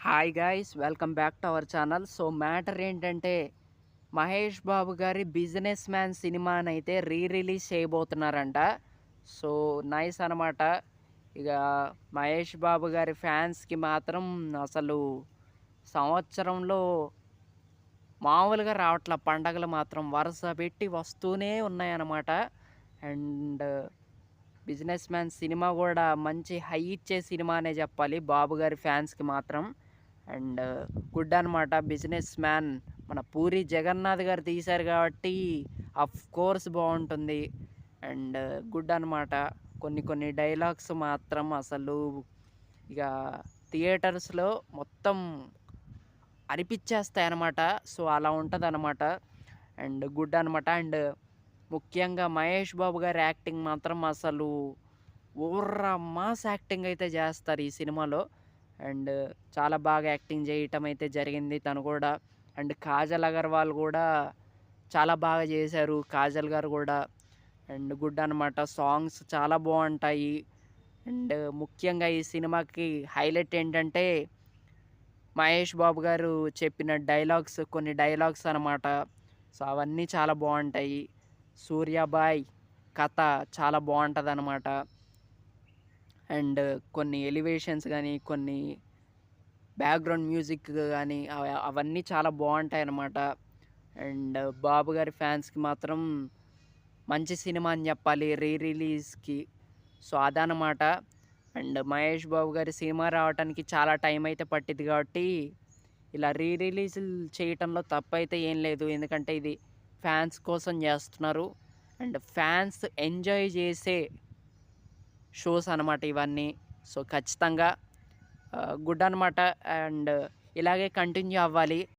Hi guys, welcome back to our channel. So matter ఏంటంటే మహేష్ బాబు గారి businessman సినిమానైతే release చేయబోతున్నారంట. సో నైస్ అనమాట. ఇక మహేష్ బాబు గారి ఫ్యాన్స్కి మాత్రం అసలు సంవత్సరంలో మామూలుగా రావట్ల పండగలు మాత్రం వరుస పెట్టి వస్తూనే ఉన్నాయన్నమాట. అండ్ బిజినెస్ మ్యాన్ సినిమా కూడా మంచి హై ఇచ్చే సినిమా అనే చెప్పాలి బాబు గారి ఫ్యాన్స్కి మాత్రం. అండ్ గుడ్ అనమాట. బిజినెస్ మ్యాన్ మన పూరి జగన్నాథ్ గారు తీశారు కాబట్టి అఫ్ కోర్స్ బాగుంటుంది. అండ్ గుడ్ అనమాట. కొన్ని కొన్ని డైలాగ్స్ మాత్రం అసలు ఇక థియేటర్స్లో మొత్తం అనిపించేస్తాయి అన్నమాట. సో అలా ఉంటుంది అనమాట. అండ్ గుడ్ అనమాట. అండ్ ముఖ్యంగా మహేష్ బాబు గారి యాక్టింగ్ మాత్రం అసలు ఓర్రా మాస్ యాక్టింగ్ అయితే చేస్తారు ఈ సినిమాలో. అండ్ చాలా బాగా యాక్టింగ్ చేయటం అయితే జరిగింది తను కూడా. అండ్ కాజల్ అగర్వాల్ కూడా చాలా బాగా చేశారు, కాజల్ గారు కూడా. అండ్ గుడ్ అనమాట. సాంగ్స్ చాలా బాగుంటాయి. అండ్ ముఖ్యంగా ఈ సినిమాకి హైలైట్ ఏంటంటే మహేష్ బాబు గారు చెప్పిన డైలాగ్స్, కొన్ని డైలాగ్స్ అనమాట. సో అవన్నీ చాలా బాగుంటాయి. సూర్యాబాయ్ కథ చాలా బాగుంటుందన్నమాట. అండ్ కొన్ని ఎలివేషన్స్ కానీ, కొన్ని బ్యాక్గ్రౌండ్ మ్యూజిక్ కానీ అవన్నీ చాలా బాగుంటాయి అన్నమాట. అండ్ బాబు గారి ఫ్యాన్స్కి మాత్రం మంచి సినిమా అని చెప్పాలి రిలీజ్కి. సో అదనమాట. అండ్ మహేష్ బాబు గారి సినిమా రావడానికి చాలా టైం అయితే పట్టింది కాబట్టి ఇలా రిలీజులు చేయటంలో తప్పైతే ఏం లేదు. ఎందుకంటే ఇది ఫ్యాన్స్ కోసం చేస్తున్నారు. అండ్ ఫ్యాన్స్ ఎంజాయ్ చేసే షోస్ అనమాట ఇవన్నీ. సో ఖచ్చితంగా గుడ్ అనమాట. అండ్ ఇలాగే కంటిన్యూ అవ్వాలి.